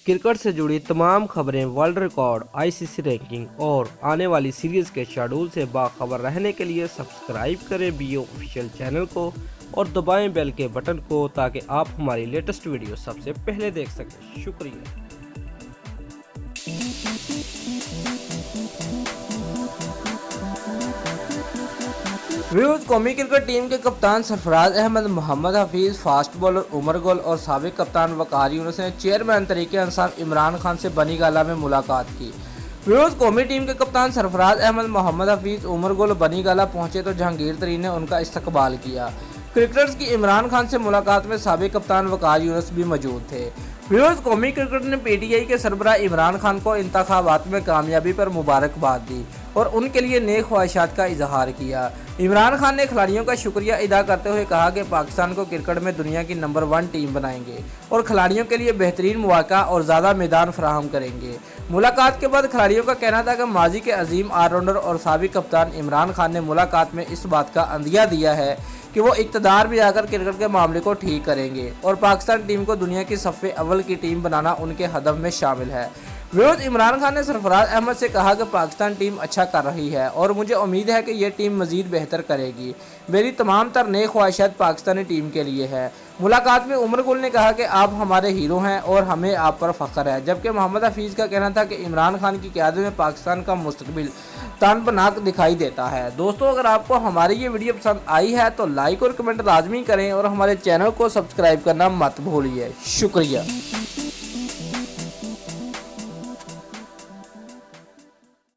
Cricket से जुड़ी तमाम खबरें, वर्ल्ड रिकॉर्ड, आईसीसी रैंकिंग और आने वाली सीरीज के शेड्यूल से बाखबर रहने के लिए सब्सक्राइब करें बीओ ऑफिशियल चैनल को और दबाएं बेल के बटन को ताकि आप हमारी लेटेस्ट वीडियो सबसे पहले देख सकें। शुक्रिया। व्यूज कौमी क्रिकेट टीम के कप्तान सरफराज अहमद, मोहम्मद हफीज, फास्ट बॉलर उमर गुल और साबिक कप्तान वकार यूनुस ने चेयरमैन तरीके अंसार इमरान खान से बनी गाला में मुलाकात की। व्यूज कौमी टीम के कप्तान सरफराज अहमद, मोहम्मद हफीज, उमर गुल बनी गाला पहुंचे तो जहांगीर तरीन ने उनका इस्तकबाल किया। क्रिकेटर्स की इमरान खान से मुलाकात में साबिक कप्तान वकार यूनुस भी मौजूद थे। व्यूज कौमी क्रिकेट ने पीटीआई के सरबराह इमरान खान को इंतखाबात में कामयाबी पर मुबारकबाद दी और उनके लिए नेक ख्वाहिशात का इजहार किया। इमरान खान ने खिलाड़ियों का शुक्रिया अदा करते हुए कहा कि पाकिस्तान को क्रिकेट में दुनिया की नंबर 1 टीम बनाएंगे और खिलाड़ियों के लिए बेहतरीन मौका और ज़्यादा मैदान फराहम करेंगे। मुलाकात के बाद खिलाड़ियों का कहना था कि माजी के अजीम ऑलराउंडर और साबिक कप्तान इमरान खान ने मुलाकात में इस बात का अंदिया दिया है कि वो इक़्तिदार में आकर क्रिकेट के मामले को ठीक करेंगे और पाकिस्तान टीम को दुनिया की सफ़े अव्वल की टीम बनाना उनके हदफ में शामिल है। विरोध इमरान खान ने सरफराज अहमद से कहा कि पाकिस्तान टीम अच्छा कर रही है और मुझे उम्मीद है कि यह टीम मज़ीद बेहतर करेगी। मेरी तमाम तर नेक ख्वाहिशात पाकिस्तानी टीम के लिए है। मुलाकात में उमर गुल ने कहा कि आप हमारे हीरो हैं और हमें आप पर फ़ख्र है, जबकि मोहम्मद हफीज़ का कहना था कि इमरान खान की क़यादत में पाकिस्तान का मुस्तकबिल तानपनाक दिखाई देता है। दोस्तों, अगर आपको हमारी ये वीडियो पसंद आई है तो लाइक और कमेंट लाजमी करें और हमारे चैनल को सब्सक्राइब करना मत भूलिए। शुक्रिया।